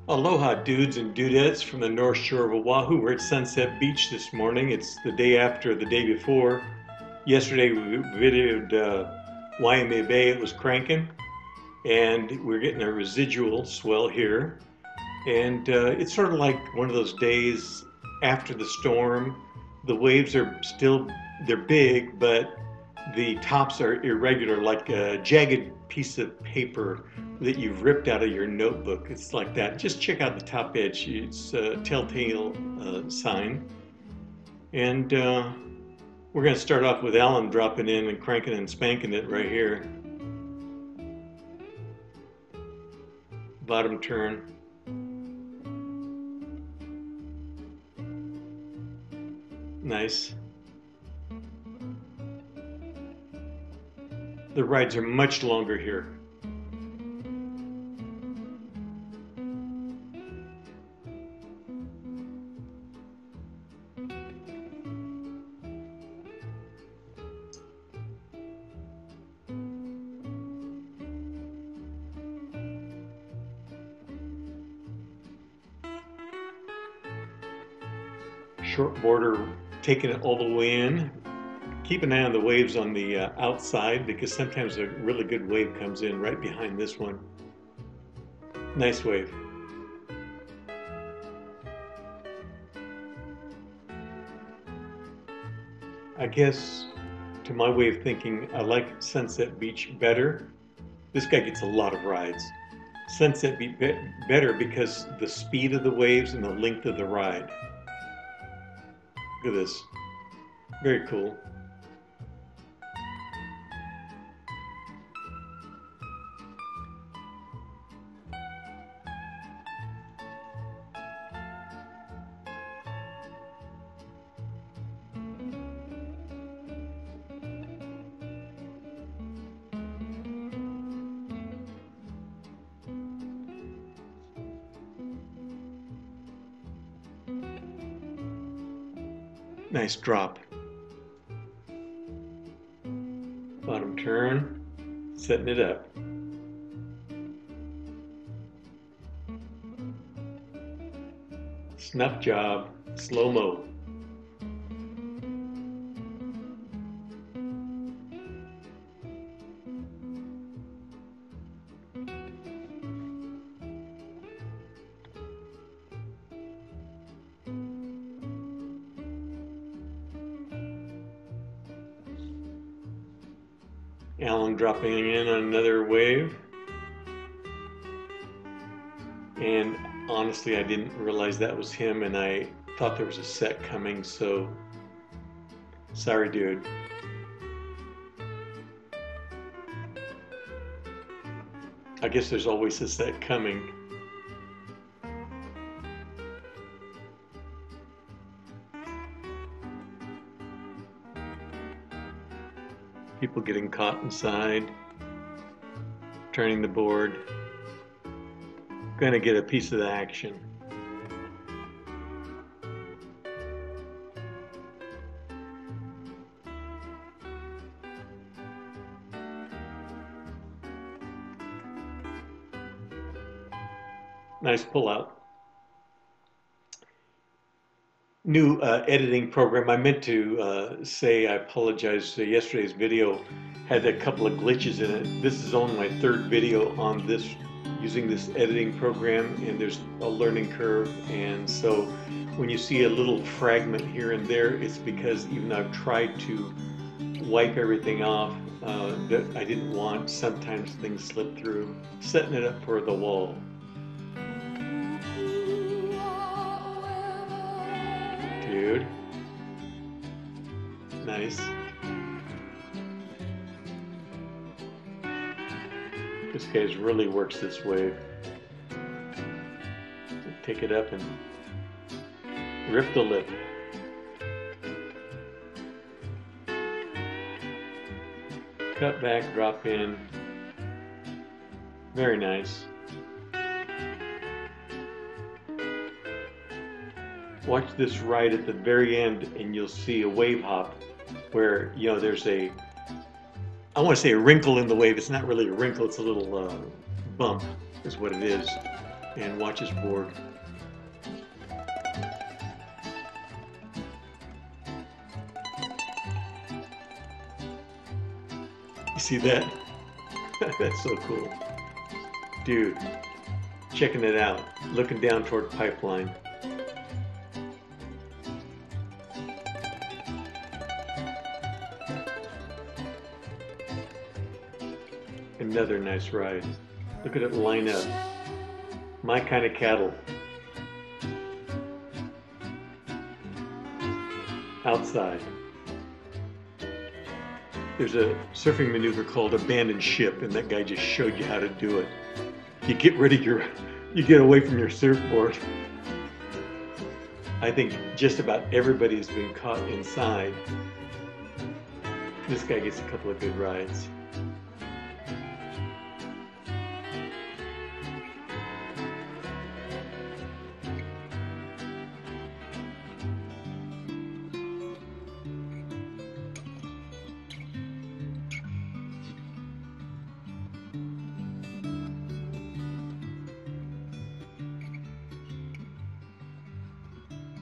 Aloha dudes and dudettes from the North Shore of Oahu. We're at Sunset Beach this morning. It's the day after the day before. Yesterday we videoed Waimea Bay. It was cranking and we're getting a residual swell here. And it's sort of like one of those days after the storm. The waves are still, they're big, but the tops are irregular, like a jagged piece of paper that you've ripped out of your notebook. It's like that. Just check out the top edge. It's a telltale sign. And we're going to start off with Alan dropping in and cranking and spanking it right here. Bottom turn. Nice. The rides are much longer here. Short border, taking it all the way in. Keep an eye on the waves on the outside, because sometimes a really good wave comes in right behind this one. Nice wave. I guess, to my way of thinking, I like Sunset Beach better. This guy gets a lot of rides. Sunset Beach better because the speed of the waves and the length of the ride. Look at this. Very cool. Nice drop. Bottom turn, setting it up. Snuff job, slow-mo. Alan dropping in on another wave. And honestly, I didn't realize that was him, and I thought there was a set coming, so sorry, dude. I guess there's always a set coming. People getting caught inside, turning the board. Gonna get a piece of the action. Nice pull out. New editing program. I meant to say I apologize. Yesterday's video had a couple of glitches in it. This is only my third video on this, using this editing program, and there's a learning curve. And so when you see a little fragment here and there, it's because even though I've tried to wipe everything off, that I didn't want, sometimes things slip through. Setting it up for the wall. Dude. Nice. This guy really works this wave. Take it up and rip the lip. cut back, drop in. Very nice. Watch this ride at the very end and you'll see a wave hop where, you know, there's a, I want to say a wrinkle in the wave. It's not really a wrinkle, it's a little bump is what it is. And watch his board. You see that? That's so cool. Dude, checking it out, looking down toward the pipeline. Another nice ride. Look at it line up. My kind of cattle. Outside. There's a surfing maneuver called abandoned ship, and that guy just showed you how to do it. You get rid of you get away from your surfboard. I think just about everybody has been caught inside. This guy gets a couple of good rides.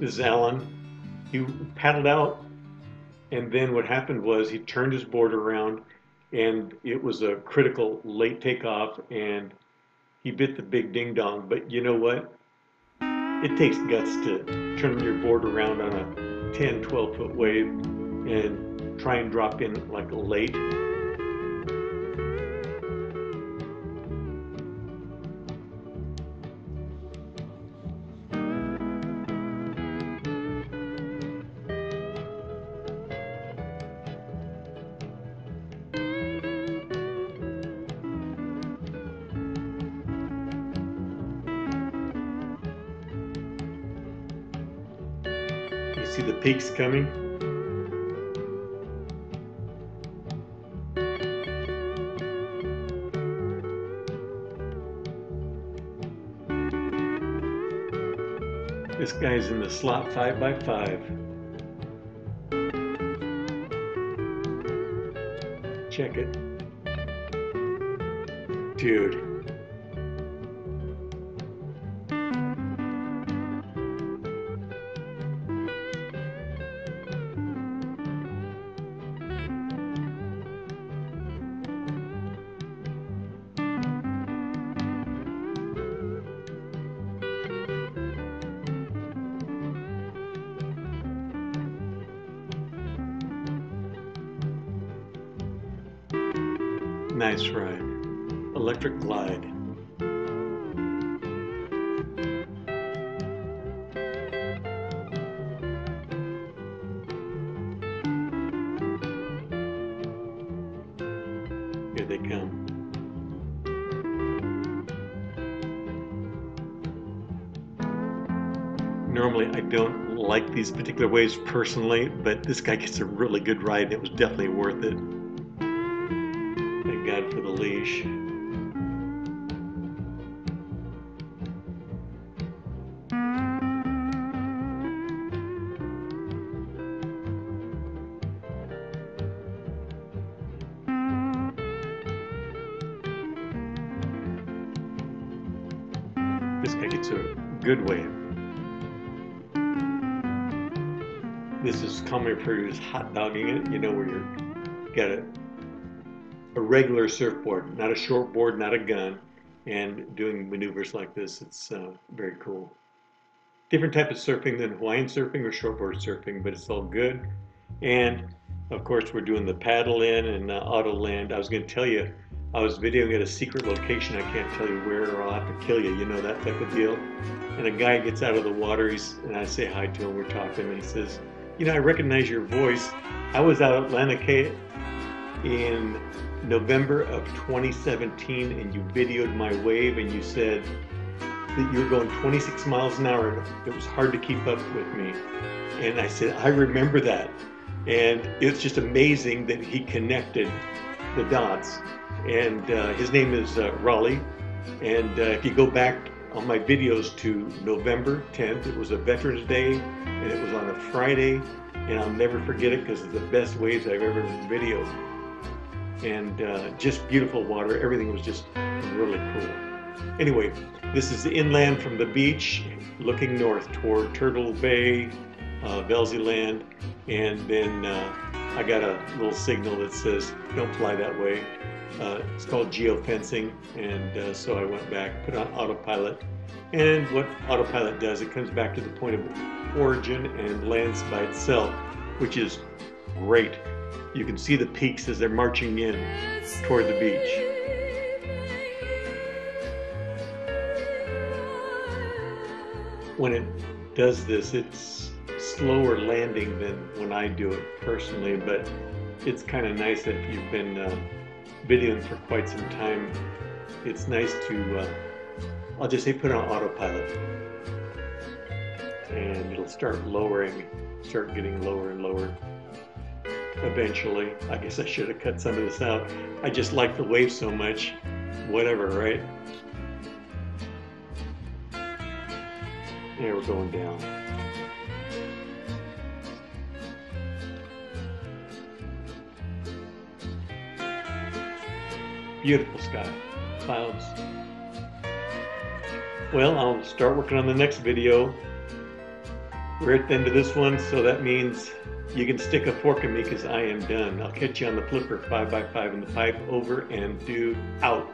This is Alan. He paddled out, and then what happened was he turned his board around, and it was a critical late takeoff, and he bit the big ding dong. But you know what? It takes guts to turn your board around on a 10, 12-foot wave and try and drop in like a late. See the peaks coming? This guy's in the slot 5x5. Check it. Dude. Nice ride. Electric glide. Here they come. Normally I don't like these particular waves personally, but this guy gets a really good ride and it was definitely worth it. Thank God for the leash. This guy gets a good wave. This is commonly referred to as hot dogging it, you know, where you're got a regular surfboard, not a short board, not a gun, and doing maneuvers like this. It's very cool. Different type of surfing than Hawaiian surfing or shortboard surfing, but it's all good. And of course, we're doing the paddle in and auto land. I was going to tell you, I was videoing at a secret location. I can't tell you where, or I'll have to kill you. You know, that type of deal. And a guy gets out of the water, and I say hi to him. We're talking, and he says, "You know, I recognize your voice. I was out at Atlantic in November of 2017, and you videoed my wave, and you said that you were going 26 miles an hour, and it was hard to keep up with me." And I said, "I remember that." And it's just amazing that he connected the dots. And his name is Raleigh. And if you go back on my videos to November 10th, it was a Veterans Day, and it was on a Friday, and I'll never forget it because it's the best waves I've ever videoed. And just beautiful water. Everything was just really cool. Anyway, this is the inland from the beach, looking north toward Turtle Bay, Velzy Land, and then I got a little signal that says don't fly that way. It's called geofencing, and so I went back, put on autopilot, and what autopilot does, it comes back to the point of origin and lands by itself, which is great. You can see the peaks as they're marching in toward the beach. When it does this, it's slower landing than when I do it personally, but it's kind of nice that if you've been videoing for quite some time. It's nice to, I'll just say put on autopilot, and it'll start lowering, start getting lower and lower. Eventually, I guess I should have cut some of this out. I just like the wave so much, whatever, right? Yeah, we're going down. Beautiful sky, clouds. Well, I'll start working on the next video. We're at the end of this one, so that means you can stick a fork in me because I am done. I'll catch you on the flipper 5x5 in the pipe. Over and dude out.